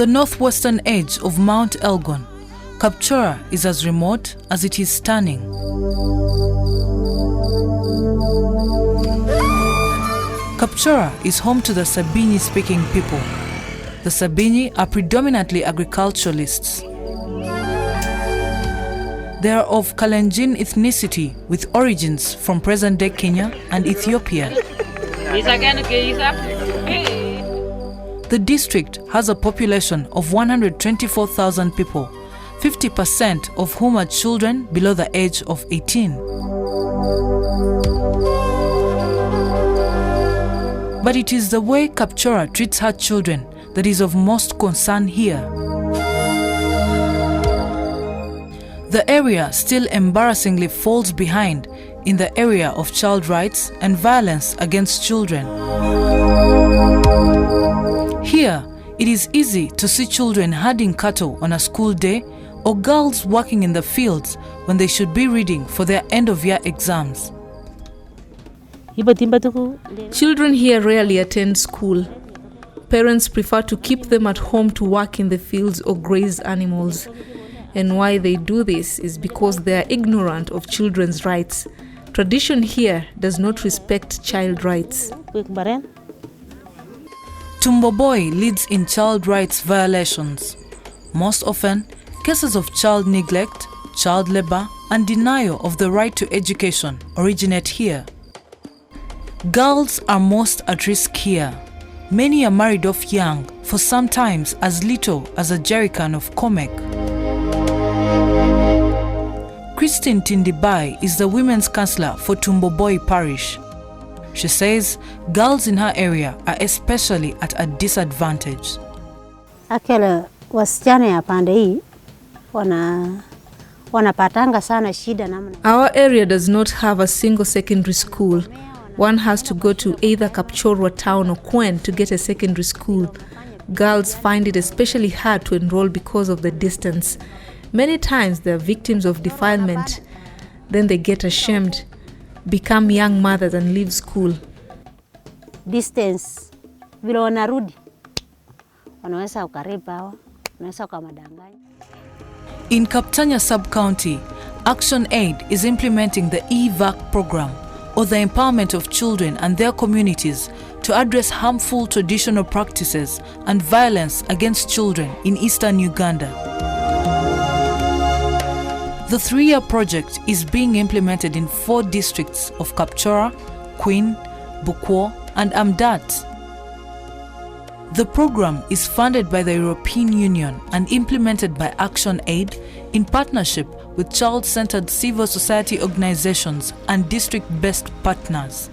the northwestern edge of Mount Elgon, Kapchorwa is as remote as it is stunning. Kapchorwa is home to the Sabini-speaking people. The Sabini are predominantly agriculturalists. They are of Kalenjin ethnicity with origins from present-day Kenya and Ethiopia. The district has a population of 124,000 people, 50% of whom are children below the age of 18. But it is the way Kapchorwa treats her children that is of most concern here. The area still embarrassingly falls behind in the area of child rights and violence against children. Here, it is easy to see children herding cattle on a school day or girls working in the fields when they should be reading for their end-of-year exams. Children here rarely attend school. Parents prefer to keep them at home to work in the fields or graze animals. And why they do this is because they are ignorant of children's rights. Tradition here does not respect child rights. Tumboboi leads in child rights violations. Most often, cases of child neglect, child labor, and denial of the right to education originate here. Girls are most at risk here. Many are married off young, for sometimes as little as a jerrycan of Komek. Christine Tindibai is the women's councillor for Tumboboi Parish. She says girls in her area are especially at a disadvantage. Akele wasichana ya pande hii wanapatanga sana shida namna. Our area does not have a single secondary school. One has to go to either Kapchorwa town or Kwen to get a secondary school. Girls find it especially hard to enroll because of the distance. Many times they are victims of defilement. Then they get ashamed, become young mothers and leave school. Distance. Vile wanarudi. Wanaweza ukaripa, wanaweza ukamadanganya. In Kaptanya Sub-County, Action Aid is implementing the EVAC program, or the empowerment of children and their communities to address harmful traditional practices and violence against children in eastern Uganda. The 3-year project is being implemented in 4 districts of Kapchorwa, Queen, Bukwo, and Amdat. The program is funded by the European Union and implemented by Action Aid in partnership with child-centered civil society organizations and district-based partners.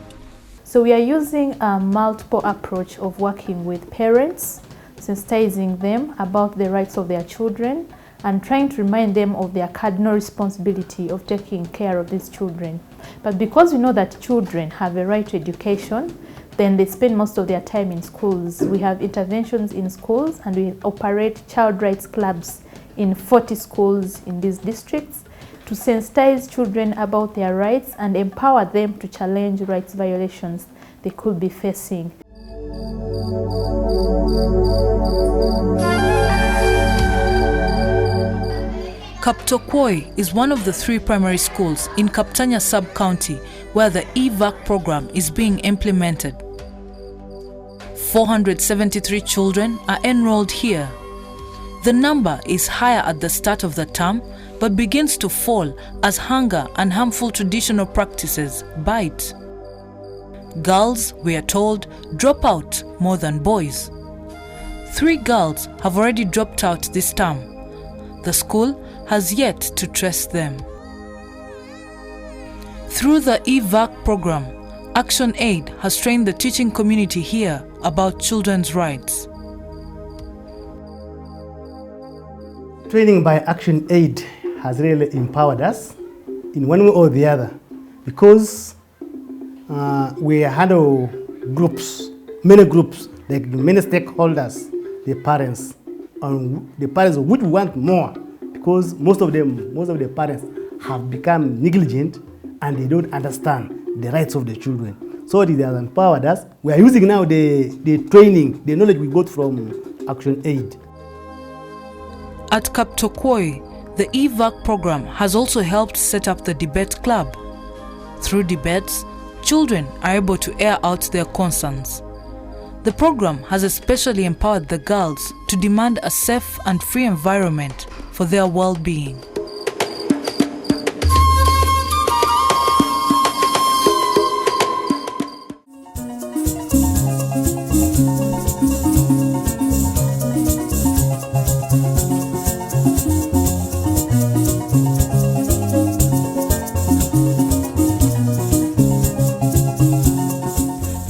So we are using a multiple approach of working with parents, sensitizing them about the rights of their children, and trying to remind them of their cardinal responsibility of taking care of these children. But because we know that children have a right to education, then they spend most of their time in schools. We have interventions in schools and we operate child rights clubs in 40 schools in these districts to sensitize children about their rights and empower them to challenge rights violations they could be facing. Kaptokwoi is one of the 3 primary schools in Kaptanya Sub-County where the EVAC program is being implemented. 473 children are enrolled here. The number is higher at the start of the term, but begins to fall as hunger and harmful traditional practices bite. Girls, we are told, drop out more than boys. 3 girls have already dropped out this term. The school has yet to trace them. Through the EVAC program, Action Aid has trained the teaching community here about children's rights. Training by Action Aid has really empowered us in one way or the other because we handle groups, many groups, like many stakeholders, the parents, and the parents would want more because most of the parents have become negligent and they don't understand the rights of the children. So they have empowered us. We are using now the training, the knowledge we got from Action Aid. At Kaptokoi, the EVAC program has also helped set up the debate club. Through debates, children are able to air out their concerns. The program has especially empowered the girls to demand a safe and free environment for their well-being.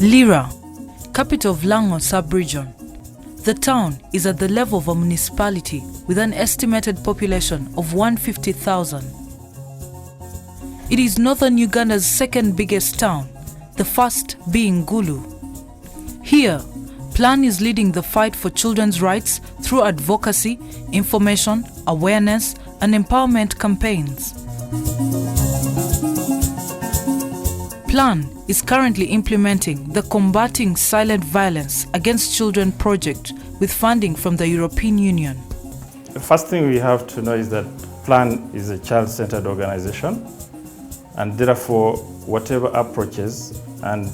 Lira, capital of Lango sub-region. The town is at the level of a municipality with an estimated population of 150,000. It is northern Uganda's second biggest town, the first being Gulu. Here, Plan is leading the fight for children's rights through advocacy, information, awareness, and empowerment campaigns. Plan is currently implementing the Combating Silent Violence Against Children project with funding from the European Union. The first thing we have to know is that Plan is a child-centered organization, and therefore whatever approaches and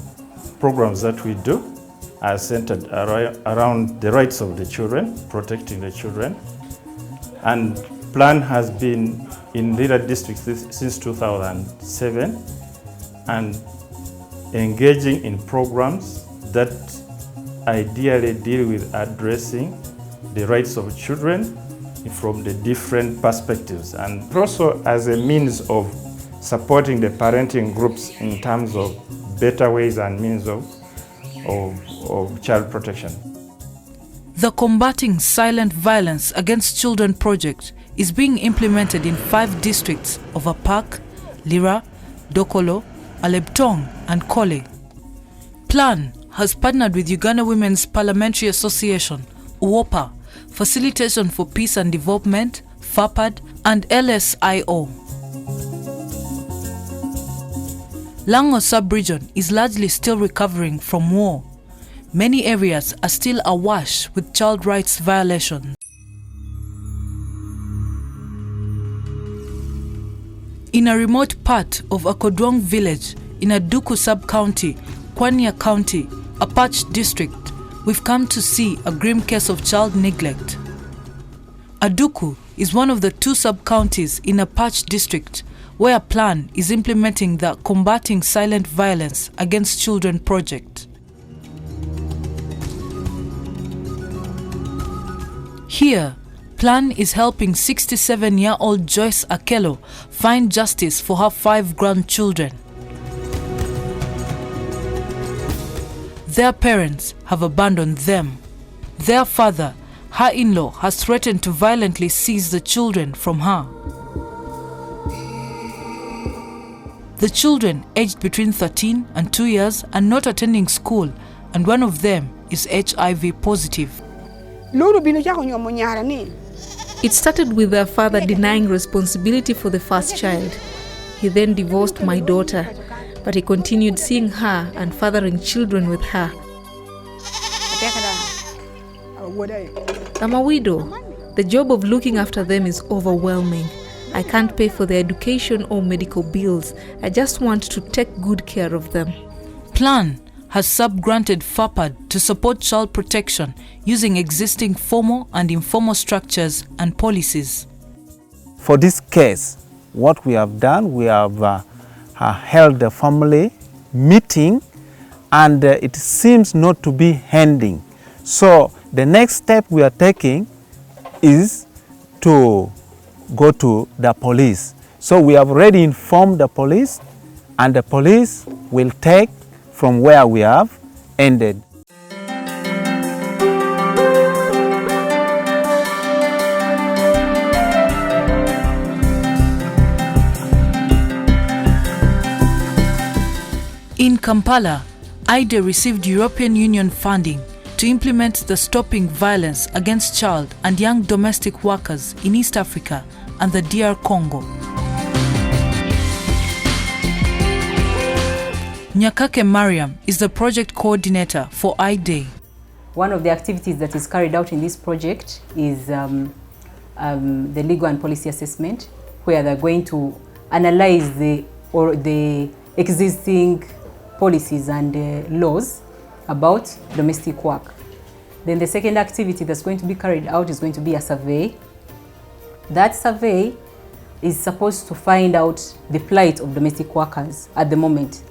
programs that we do are centered around the rights of the children, protecting the children. And Plan has been in Lira district since 2007 and engaging in programs that ideally deal with addressing the rights of children from the different perspectives, and also as a means of supporting the parenting groups in terms of better ways and means of child protection. The Combating Silent Violence Against Children project is being implemented in 5 districts of Apak, Lira, Dokolo, Alebtong and Kole. Plan has partnered with Uganda Women's Parliamentary Association, UOPA, Facilitation for Peace and Development, FAPAD, and LSIO. Lango sub-region is largely still recovering from war. Many areas are still awash with child rights violations. In a remote part of Akodwong village in Aduku sub-county, Kwanya County, Apache district, we've come to see a grim case of child neglect. Aduku is one of the 2 sub-counties in Apache district where Plan is implementing the Combating Silent Violence Against Children project. Here, Plan is helping 67-year-old Joyce Akelo find justice for her 5 grandchildren. Their parents have abandoned them. Their father, her in-law, has threatened to violently seize the children from her. The children, aged between 13 and 2 years, are not attending school, and one of them is HIV positive. It started with their father denying responsibility for the first child. He then divorced my daughter, but he continued seeing her and fathering children with her. I'm a widow. The job of looking after them is overwhelming. I can't pay for their education or medical bills. I just want to take good care of them. Plan has sub-granted FAPAD to support child protection using existing formal and informal structures and policies. For this case, what we have done, we have held a family meeting, and it seems not to be ending. So the next step we are taking is to go to the police. So we have already informed the police, and the police will take from where we have ended. In Kampala, IDE received European Union funding to implement the Stopping Violence Against Child and Young Domestic Workers in East Africa and the DR Congo. Nyakake Mariam is the project coordinator for IDE. One of the activities that is carried out in this project is the legal and policy assessment, where they're going to analyze the existing policies and laws about domestic work. Then the second activity that's going to be carried out is going to be a survey. That survey is supposed to find out the plight of domestic workers at the moment.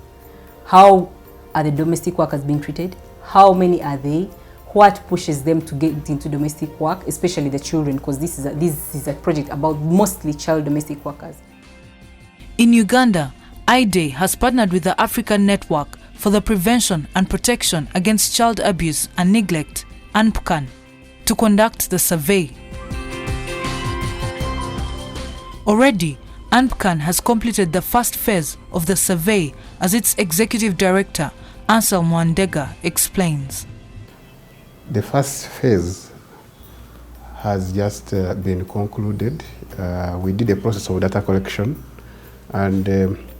How are the domestic workers being treated? How many are they? What pushes them to get into domestic work, especially the children, because this is a project about mostly child domestic workers. In Uganda, IDE has partnered with the African Network for the Prevention and Protection Against Child Abuse and Neglect, ANPCAN, to conduct the survey. Already, ANPCAN has completed the first phase of the survey, as its Executive Director, Ansel Mwandega, explains. The first phase has just been concluded. We did a process of data collection, and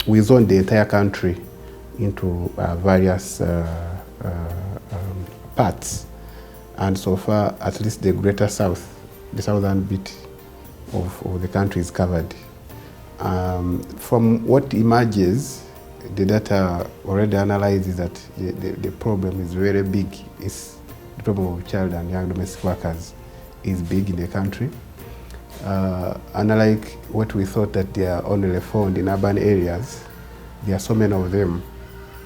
we zoned the entire country into various parts. And so far, at least the greater south, the southern bit of the country is covered. From what emerges, the data already analyzes that the problem is very big. The problem of child and young domestic workers is big in the country. Unlike what we thought that they are only found in urban areas, there are so many of them,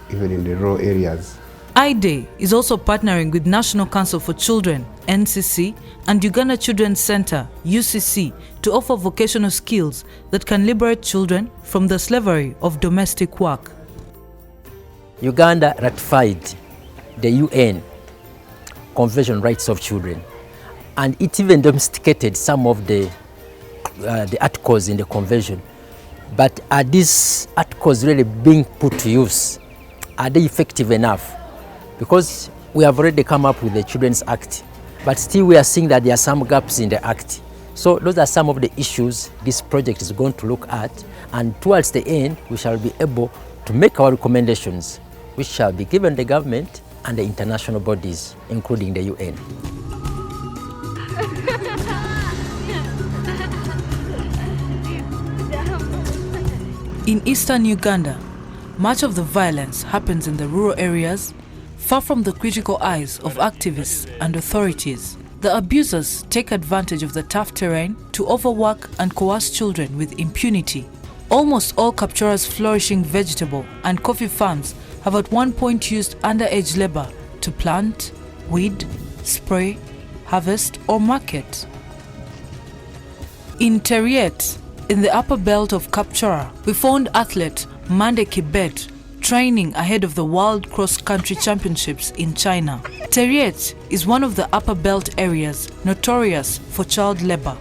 even in the rural areas. IDE is also partnering with National Council for Children, NCC, and Uganda Children's Center, UCC, to offer vocational skills that can liberate children from the slavery of domestic work. Uganda ratified the UN Convention on Rights of Children, and it even domesticated some of the articles in the convention. But are these articles really being put to use? Are they effective enough? Because we have already come up with the Children's Act, but still we are seeing that there are some gaps in the Act. So those are some of the issues this project is going to look at, and towards the end we shall be able to make our recommendations, which shall be given the government and the international bodies, including the UN. In eastern Uganda, much of the violence happens in the rural areas, far from the critical eyes of activists and authorities. The abusers take advantage of the tough terrain to overwork and coerce children with impunity. Almost all Kapchora's flourishing vegetable and coffee farms have at one point used underage labor to plant, weed, spray, harvest or market. In Teriet, in the upper belt of Kapchora, we found athlete Mande Kibet training ahead of the World Cross-Country Championships in China. Teriet is one of the upper belt areas notorious for child labor.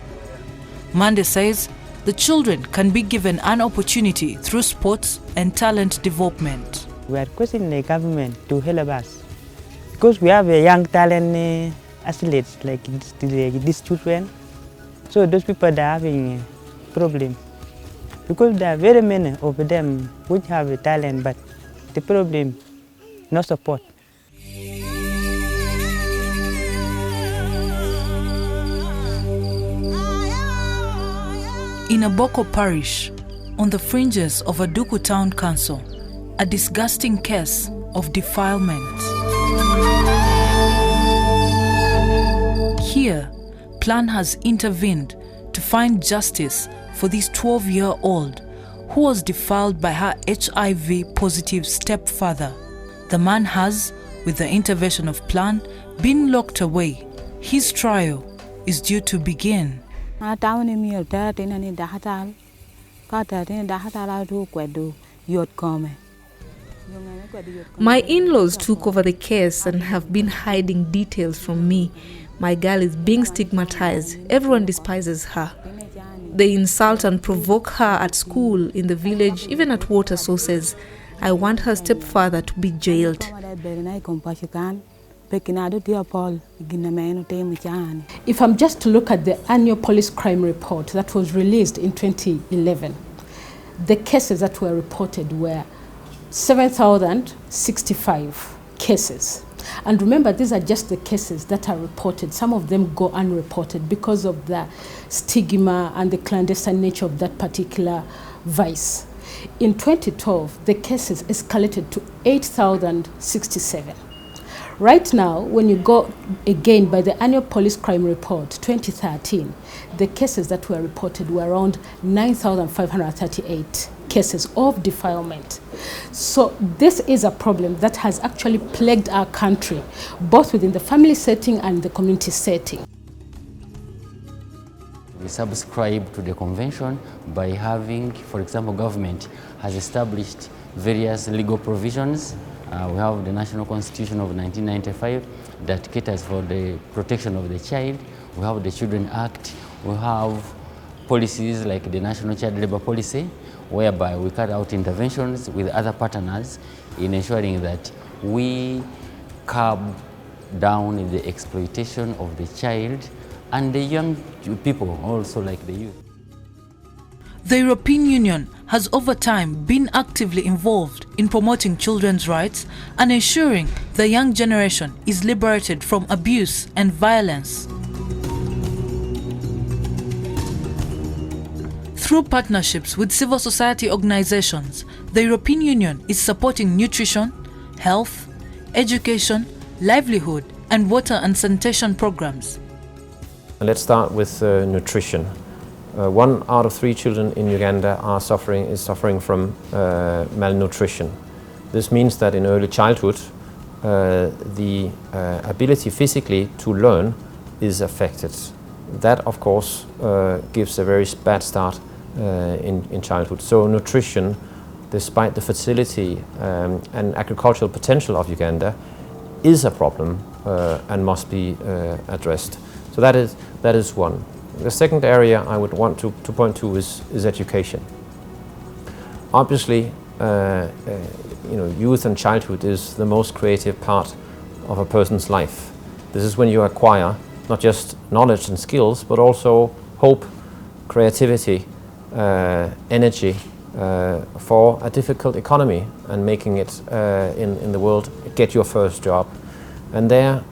Mande says the children can be given an opportunity through sports and talent development. We are requesting the government to help us because we have a young talent athletes like these children. So those people are having a problem because there are very many of them which have a talent, but the problem, no support. In Aboko Parish, on the fringes of Aduku Town Council, a disgusting case of defilement. Here, Plan has intervened to find justice for this 12-year-old who was defiled by her HIV-positive stepfather. The man has, with the intervention of Plan, been locked away. His trial is due to begin. My in-laws took over the case and have been hiding details from me. My girl is being stigmatized. Everyone despises her. They insult and provoke her at school, in the village, even at water sources. I want her stepfather to be jailed. If I'm just to look at the annual police crime report that was released in 2011, the cases that were reported were 7,065 cases. And remember, these are just the cases that are reported. Some of them go unreported because of the stigma and the clandestine nature of that particular vice. In 2012, the cases escalated to 8,067. Right now, when you go again by the annual police crime report 2013, the cases that were reported were around 9,538 cases of defilement. So this is a problem that has actually plagued our country, both within the family setting and the community setting. We subscribe to the convention by having, for example, government has established various legal provisions. We have the National Constitution of 1995 that caters for the protection of the child. We have the Children Act. We have policies like the National Child Labour Policy, whereby we carry out interventions with other partners in ensuring that we curb down the exploitation of the child and the young people, also like the youth. The European Union has over time been actively involved in promoting children's rights and ensuring the young generation is liberated from abuse and violence. Through partnerships with civil society organizations, the European Union is supporting nutrition, health, education, livelihood, and water and sanitation programs. Let's start with nutrition. 1 out of 3 children in Uganda is suffering from malnutrition. This means that in early childhood, the ability physically to learn is affected. That, of course, gives a very bad start in childhood. So nutrition, despite the fertility and agricultural potential of Uganda, is a problem and must be addressed. So that is one. The second area I would want to point to is education. Obviously, youth and childhood is the most creative part of a person's life. This is when you acquire not just knowledge and skills, but also hope, creativity, energy for a difficult economy and making it in the world, get your first job. And there,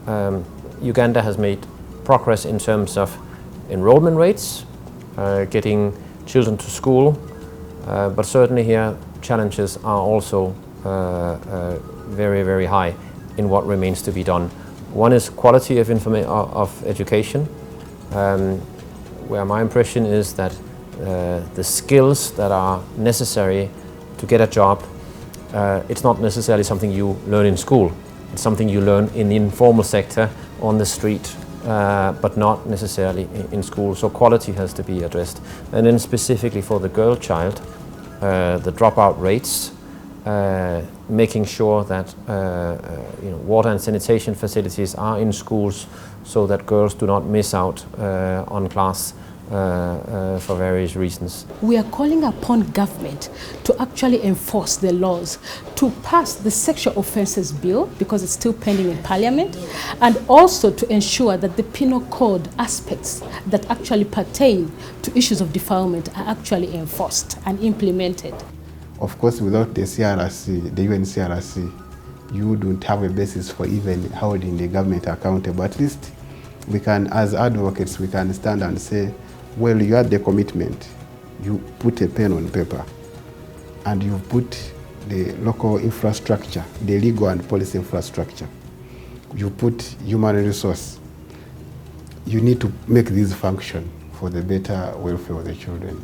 Uganda has made progress in terms of enrollment rates, getting children to school, but certainly here challenges are also very, very high in what remains to be done. One is quality of education, where my impression is that the skills that are necessary to get a job, it's not necessarily something you learn in school. It's something you learn in the informal sector, on the street, but not necessarily in school. So quality has to be addressed. And then specifically for the girl child, the dropout rates, making sure that water and sanitation facilities are in schools so that girls do not miss out on class for various reasons. We are calling upon government to actually enforce the laws, to pass the sexual offences bill, because it's still pending in Parliament, and also to ensure that the penal code aspects that actually pertain to issues of defilement are actually enforced and implemented. Of course, without the CRRC, the UN CRRC, you don't have a basis for even holding the government accountable. At least we can, as advocates, we can stand and say, well, you had the commitment, you put a pen on paper, and you put the local infrastructure, the legal and policy infrastructure. You put human resource. You need to make this function for the better welfare of the children.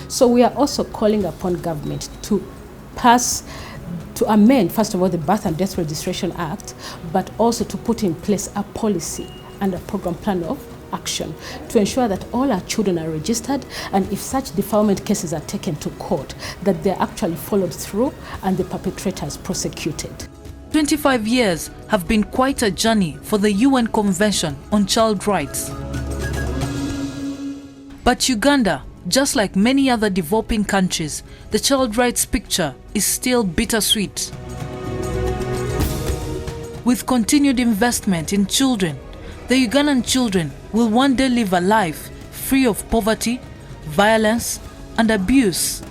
So we are also calling upon government to amend, first of all, the Birth and Death Registration Act, but also to put in place a policy and a program plan of action to ensure that all our children are registered, and if such defilement cases are taken to court, that they're actually followed through and the perpetrators prosecuted. 25 years have been quite a journey for the UN Convention on Child Rights. But Uganda, just like many other developing countries, the child rights picture is still bittersweet. With continued investment in children, the Ugandan children will one day live a life free of poverty, violence, and abuse.